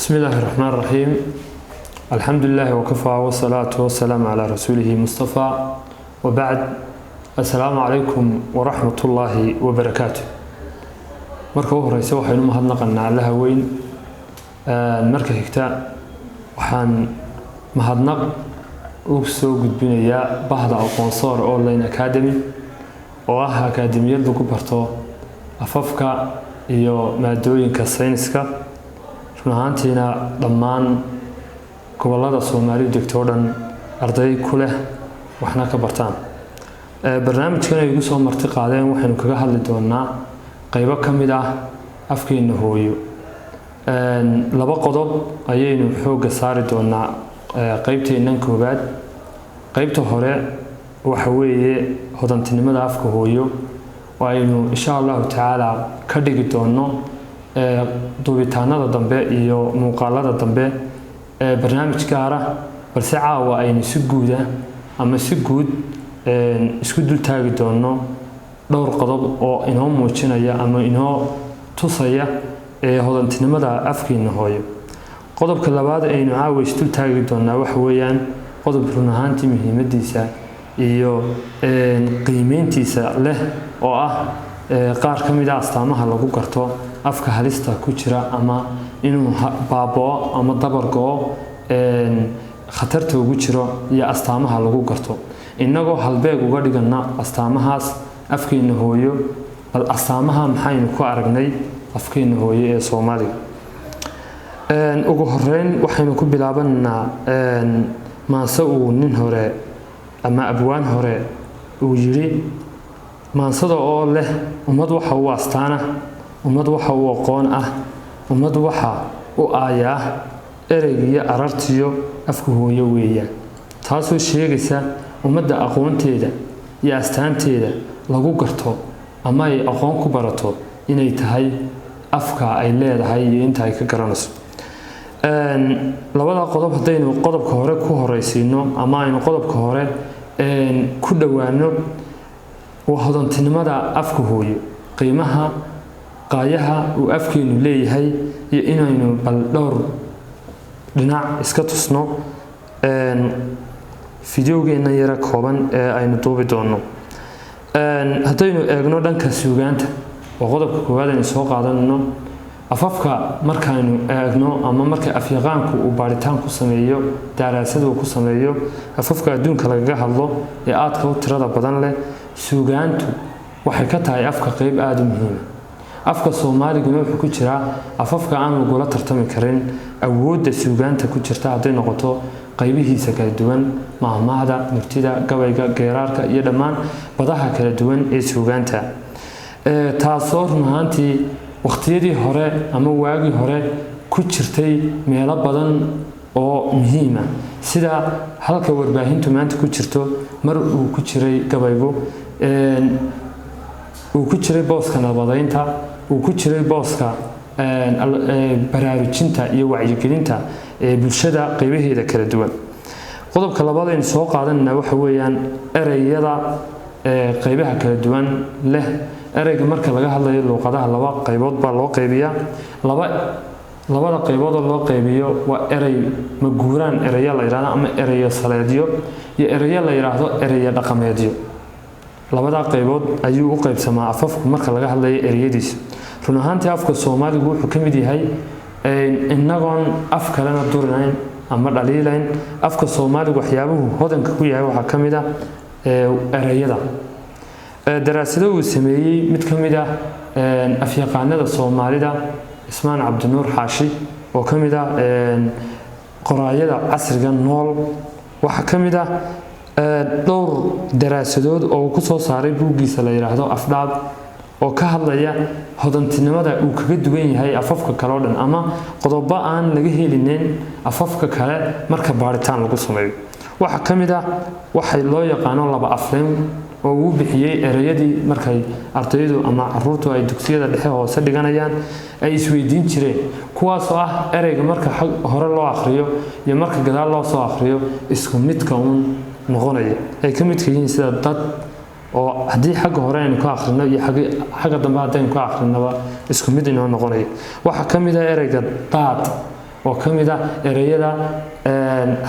بسم الله الرحمن الرحيم. الحمد لله وكفى والصلاة والسلام على رسوله مصطفى وبعد. السلام عليكم ورحمة الله وبركاته. marka horeysa waxaynu mahadnaqanaa Allaha weyn marka xigta waxaan mahadnaq u soo gudbinayaa bahda aqoonsoor online academy oo ah akademiyad lagu barto afafka iyo maadooyinka sayniska runaantiina dhammaan gobolada Soomaaliya degto dhan arday ku leh waxna ka bartaan barnaamijkan ay ugu soo marti qaadeen waxaynu kaga hadli doonaa qaybo kamid ah afkeena hooyo laba qodob ayaynu xooga saari doonaa qaybteenan koobaad qaybta hore waxa weeye hodantinimada afka hooyo oo aynu insha Allah taala ka dhigi doono duubitaanada dambe iyo muuqaalada dambe barnaamij gaar ah balse caawa aynu si guud ama si guud isku dul taagi doono dhowr qodob oo inoo muujinaya ama inoo tusaya hodantinimada afkeena hooyo qodobka labaad aynu caawa isku taagi doonaa waxa weeyaan qodob run ahaantii muhiimadiisa iyo qiimeyntiisa leh oo ah qaar kamid ah astaamaha lagu garto afka halista ku jira ama inuu baaboo ama dabargo khatarta ugu jiro iyo astaamaha lagu garto inagoo halbeeg uga dhigana astaamahaas afkeena hooyo bal astaamaha maxaynu ku aragnay afkeena hooyo ee Soomaaliga ugu horeyn waxaynu ku bilaabanaa maanse uu nin hore ama abwaan hore uu yiri maansada oo leh ummad waxa uu astaana ummad waxa uu aqoon ah ummad waxa uu aayaa ereyga arartiyo afka hooyo weeyaan taasoo sheegaysa ummadda aqoonteeda iyo astaanteeda lagu garto ama ay aqoon ku barato inay tahay afka ay leedahay iyo inta ay ka garanayso labada qodob hadaynu qodobka hore ku horeysiino ama aynu qodobka hore ku dhawaano hodantinimada afka hooyo qiimaha qaayaha uu afkeenu leeyahay iyo inaynu bal dhowr dhinac iska tusno fiidiyogeena yara kooban ee aynu duubi doono hadaynu eegno dhanka suugaanta oo qodobka koowaad aynu soo qaadanno afafka markaaynu eegno ama marka afyaqaanku uu baaritaan ku sameeyo daraasadu ku sameeyo afafka adduunka lagaga hadlo ee aadka u tirada badan leh suugaantu waxay ka tahay afka qayb aad u muhiim afka Soomaaliga wuxuu ku jira afafka aan lagu la tartami karin awoodda suugaanta ku jirta haday noqoto qaybihiisa kala duwan maahmaahda murtida gabayga geeraarka iyo dhammaan badaha kala duwan ee suugaanta taasoo runaantii waqtiyadii hore ama waagii hore ku jirtay meelo badan oo muhiim ah sida halka warbaahintu maanta ku jirto mar uu ku jiray gabaygu uu ku jiray booska nabadaynta uu ku jiray booska baraarujinta iyo wacyigelinta bulshada qaybaheeda kala duwan qodobka labaad ee soo qaadanna waxa weeyaan ereyada qaybaha kala duwan leh ereyga marka laga hadlayo luqadaha laba qaybood baa loo qaybiyaa labada qaybood oo loo qaybiyo waa erey maguuraan ereya la yiraahdo ama ereyo saleedyo iyo ereyo la yiraahdo ereyo dhaqameedyo labada qaybood ayuu u qaybsamaa afafku marka laga hadlayo ereyadiisa run ahaantii afka Soomaaligu wuxuu kamid yahay inagoon af kalena durnayn ama dhaliilayn afka Soomaaligu waxyaabuhu hodanka ku yahay waxa kamid ah ereyada daraasado uu sameeyay mid kamid ah afyaqaanada Soomaalida Ismaan Cabdinuur Xaashi oo kamid ah qoraayada casriga nool waxa kamid ah dhowr daraasadood oo ku soo saaray buugiisa la yiraahdo afdhaab oo ka hadlaya hodantinimada uu kaga duwan yahay afafka kale oo dhan ama qodobo aan laga helinin afafka kale marka baaritaan lagu sameeyo waxa kamid ah waxay loo yaqaan laba afleen oo uu bixiyay ereyadii markay ardaydu ama caruurtu ay dugsiyada dhexe hoose dhiganayaan ay isweydiin jireen kuwaas oo ah ereyga marka hore loo akhriyo iyo marka gadaal loo soo akhriyo isku midka uu noqonaya ay ka mid yihiin sida dad oo hadii xagga hore aynu ka akhrino iyo xagga dambe aynu ka akhrinaba isku mid inoo noqonaya waxa kamid ah ereyga daad oo ka mid ah ereyada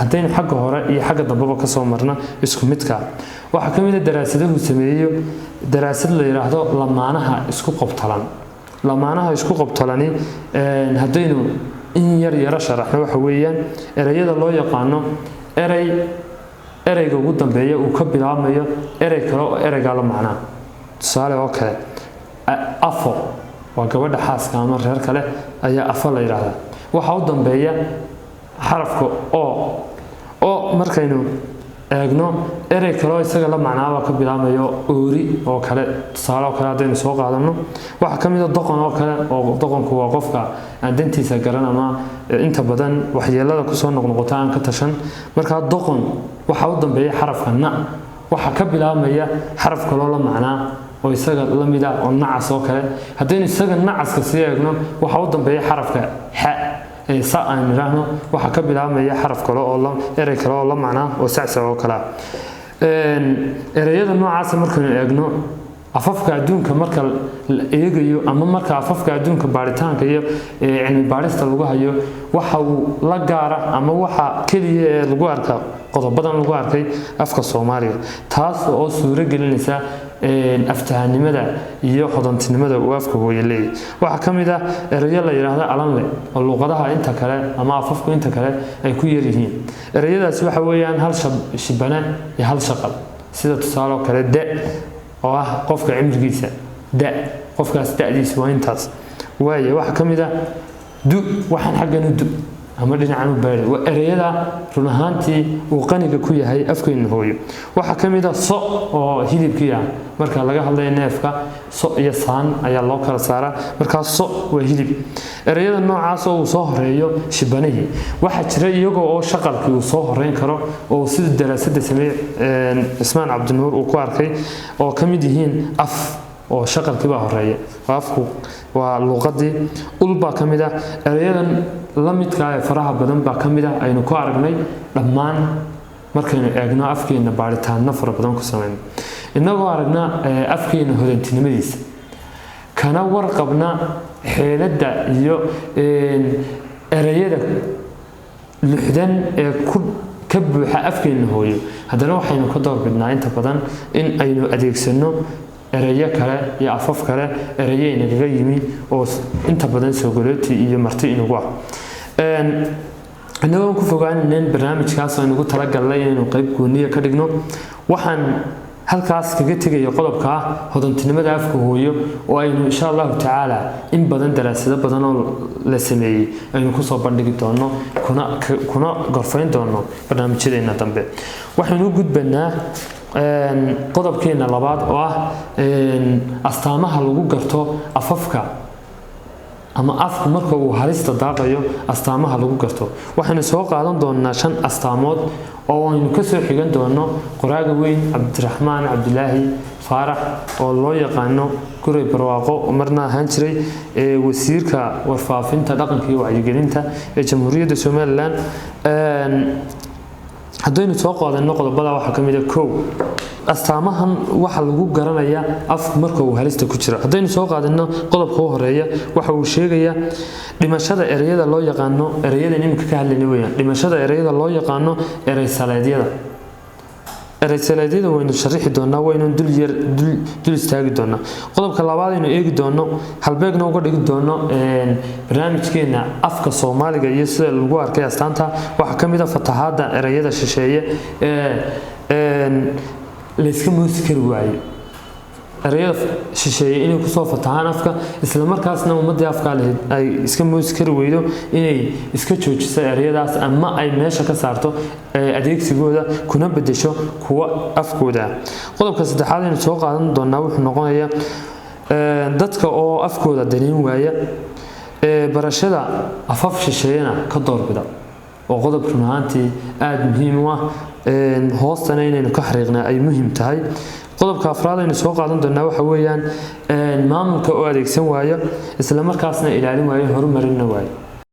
haddaynu xagga hore iyo xagga dambeba ka soo marna isku midka waxaa ka mid ah daraasadahu sameeyo daraasad la yiraahdo lamaanaha isku qabtalan lamaanaha isku qabtalani haddaynu in yar sharaxno waxa weeyaan ereyada loo yaqaano ereyga ugu dambeeya uu ka bilaabmayo erey kale oo ereyga la macnaa tusaale oo kale afo waa gabadha xaaska ama reer kale ayaa afo la yiraahdaa waxa u dambeeya xarafka oo markaynu eegno erey kale oo isaga la macnaaba ka bilaabmayo oori oo kale tusaale oo kale haddaynu soo qaadano waxa ka mid ah doqon oo kale oo doqonku waa qofka aan dantiisa garan ama inta badan waxyeelada ku soo noqnoqota aan ka tashan marka doqon waxa u dambeeya xarafka na waxa ka bilaabmaya xaraf kale oo la macnaa oo isaga la mid ah oo nacas oo kale haddaynu isaga nacaska sii eegno waxa u dambeeya xarafka xa sa aan niraahno waxa ka bilaabmaya xaraf kale oo erey kale oo la macnaa oo sacsa oo kale ereyada noocaas markaynu eegno afafka adduunka marka la eegayo ama marka afafka adduunka baaritaanka iyo cilmi baarista lagu hayo waxa uu la gaara ama waxa kaliya ee lagu arka qodobadan lagu arkay afka Soomaaliga taas oo suuro gelinaysa aftahanimada iyo hodantinimada uu afka hooyo leeyahay waxa ka mid ah erayo la yiraahdo alanle oo luqadaha inta kale ama afafku inta kale ay ku yar yihiin erayadaas waxa weeyaan hal shibana iyo hal shaqal sida tusaale kale da oo ah qofka cimrigiisa da qofkaas da'diisa waa intaas waaye waxa ka mid ah du waxaan xaggan u du ama dhinacan u baari waa erayada run ahaantii uu qaniga ku yahay afkeena hooyo waxa ka mid ah so oo hilibkiya marka laga hadlayo neefka so iyo saan ayaa loo kala saaraa marka so waa hilib erayada noocaas oo soo horeeyo shibanahi waxa jira iyaga oo shaqalkii uu soo horeyn karo oo sida daraasadda sameeyay Ismaan Cabdinuur uu ku arkay oo ka mid yihiin af oo shaqalkii baa horeeya afku waa luqadii ulba ka mid ah erayadan la midka ah faraha badan baa ka mid ah aynu ku aragnay dhammaan markaynu eegno afkeena baaritaanna fara badan ku sameeyno inagoo aragna afkeena hodantinimadiisa kana warqabna xeelada iyo erayada lixdan ee ka buuxa afkeena hooyo haddana waxaynu ka doorbidnaa inta badan in aynu adeegsano erayo kale iyo afaf kale erayo inaga yimi oo inta badan soo galooti iyo marti inagu ah anagoo ku fogaaneen barnaamijkaas oo inagu tala galay inuu qayb gooniya ka dhigno waxaan halkaas kaga tagayo qodobka hodantinimada afka hooyo oo aynu insha Allah taala in badan daraasado badan oo la sameeyay aynu ku soo bandhigi doono kuna gorfayn doono barnaamijyadeena dambe waxaanu u gudbanaa qodobkeena labaad oo ah astaamaha lagu garto afafka ama afku marka uu halista daaqayo astaamaha lagu garto waxaanu soo qaadan doonaa 5 astaamood oo aynu ka soo xigan doono qoraaga weyn Cabdiraxmaan Cabdilaahi Faarax oo loo yaqaano Guray Barwaaqo marna ahaan jiray wasiirka warfaafinta dhaqanka iyo wacyigelinta ee Jamhuuriyadda Soomaaliland haddaynu soo qaadano qodobada waxa ka mid ah koow astaamahan waxa lagu garanayaa afku marka uu halista ku jiro haddaynu soo qaadano qodobka ugu horeeya waxa uu sheegayaa dhimashada ereyada loo yaqaano ereyada nimka ka hadlayna weeyaan dhimashada ereyada loo yaqaano erey saleedyada waynu sharixi doonaa waynu dul istaagi doonaa qodobka labaad aynu eegi doono halbeegna uga dhigi doono barnaamijkeena afka Soomaaliga iyo sida lagu arkay astaanta waxa ka mid ah fatahaada ereyada shisheeye la iska muusi kari waayo ereyada shisheeye inay ku soo fatahaan afka isla markaasna ummadda afka leh ay iska muusi kari weydo inay iska joojiso ereyadaas ama ay meesha ka saarto adeegsigooda kuna bedesho kuwa afkooda qodobka saddexaad aynu soo qaadan doonaa wuxuu noqonayaa dadka oo afkooda daneyn waaya barashada afaf shisheeyana ka doorbida oo qodob runaantii aad muhiim u ah hoostana inaynu ka xariiqnaa ay muhiim tahay qodobka afraad aynu soo qaadan doonaa waxa weeyaan maamulka oo adeegsan waaya isla markaasna ilaalin waaya horumarin waaya